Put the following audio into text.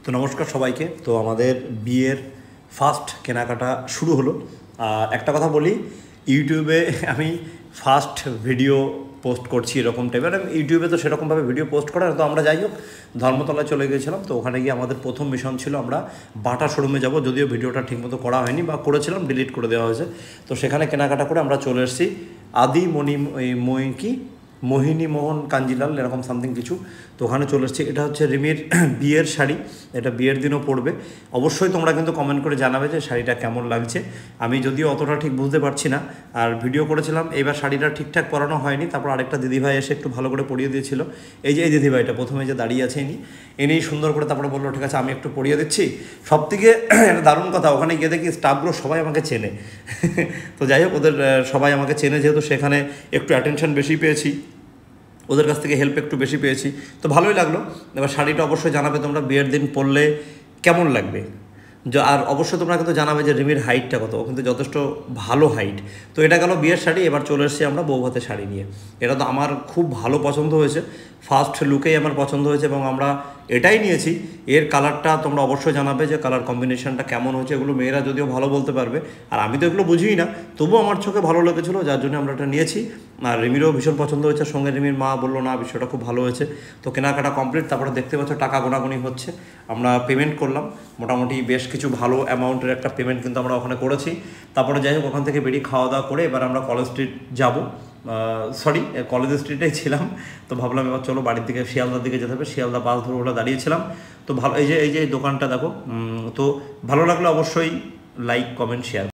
তো নমস্কার সবাইকে। তো আমাদের বিয়ের ফার্স্ট কেনাকাটা শুরু হলো। একটা কথা বলি, ইউটিউবে আমি ফার্স্ট ভিডিও পোস্ট করছি এরকম টাইপের। ইউটিউবে তো সেরকমভাবে ভিডিও পোস্ট করা, তো আমরা যাই হোক ধর্মতলায় চলে গিয়েছিলাম। তো ওখানে গিয়ে আমাদের প্রথম মিশন ছিল আমরা বাটা শোরুমে যাব, যদিও ভিডিওটা ঠিকমতো করা হয়নি বা করেছিলাম ডিলিট করে দেওয়া হয়েছে। তো সেখানে কেনাকাটা করে আমরা চলে এসেছি মোহিনী মোহন কাঞ্জিলাল এরকম সামথিং কিছু। তো ওখানে চলে এসেছি। এটা হচ্ছে রিমির বিয়ের শাড়ি, এটা বিয়ের দিনও পরবে। অবশ্যই তোমরা কিন্তু কমেন্ট করে জানাবে যে শাড়িটা কেমন লাগছে। আমি যদিও অতটা ঠিক বুঝতে পারছি না, আর ভিডিও করেছিলাম, এবার শাড়িটা ঠিকঠাক পরানো হয়নি। তারপর আরেকটা দিদিভাই এসে একটু ভালো করে পরিয়ে দিয়েছিল। এই যে এই দিদিভাইটা প্রথমে যে দাঁড়িয়ে আছে এনেই সুন্দর করে তারপরে বললো ঠিক আছে আমি একটু পরিয়ে দিচ্ছি। সব থেকে একটা দারুণ কথা, ওখানে গিয়ে দেখি স্টাফগুলো সবাই আমাকে চেনে। তো যাই হোক, ওদের সবাই আমাকে চেনে, যেহেতু সেখানে একটু অ্যাটেনশন বেশি পেয়েছি, ওদের কাছ থেকে হেল্প একটু বেশি পেয়েছি, তো ভালোই লাগলো। এবার শাড়িটা অবশ্যই জানাবে তোমরা বিয়ের দিন পরলে কেমন লাগবে। আর অবশ্যই তোমরা কিন্তু জানাবে যে রিমির হাইটটা কত, ও কিন্তু যথেষ্ট ভালো হাইট। তো এটা গেল বিয়ের শাড়ি। এবার চলে এসেছি আমরা বৌভাতের শাড়ি নিয়ে। এটা তো আমার খুব ভালো পছন্দ হয়েছে, ফার্স্ট লুকেই আমার পছন্দ হয়েছে এবং আমরা এটাই নিয়েছি। এর কালারটা তোমরা অবশ্যই জানাবে যে কালার কম্বিনেশনটা কেমন হয়েছে। এগুলো মেয়েরা যদিও ভালো বলতে পারবে, আর আমি তো এগুলো বুঝিই না, তবুও আমার চোখে ভালো লেগেছিলো, যার জন্য আমরা এটা নিয়েছি। আর রিমিরও ভীষণ পছন্দ হয়েছে, সঙ্গে রিমির মা বললো না বিষয়টা খুব ভালো হয়েছে। তো কেনাকাটা কমপ্লিট, তারপরে দেখতে পাচ্ছ টাকা গোনাগুনি হচ্ছে। আমরা পেমেন্ট করলাম, মোটামুটি বেশ কিছু ভালো অ্যামাউন্টের একটা পেমেন্ট কিন্তু আমরা ওখানে করেছি। তারপরে যাই হোক ওখান থেকে বেরিয়ে খাওয়া দাওয়া করে এবার আমরা কলেজ স্ট্রিট যাবো। কলেজ স্ট্রিটেই ছিলাম। তো ভাবলাম এবার চলো বাড়ির দিকে, শিয়ালদার দিকে যেতে হবে। শিয়ালদা বাস ধরে ওটা দাঁড়িয়েছিলাম। তো ভালো, এই যে দোকানটা দেখো। তো ভালো লাগলে অবশ্যই লাইক কমেন্ট শেয়ার।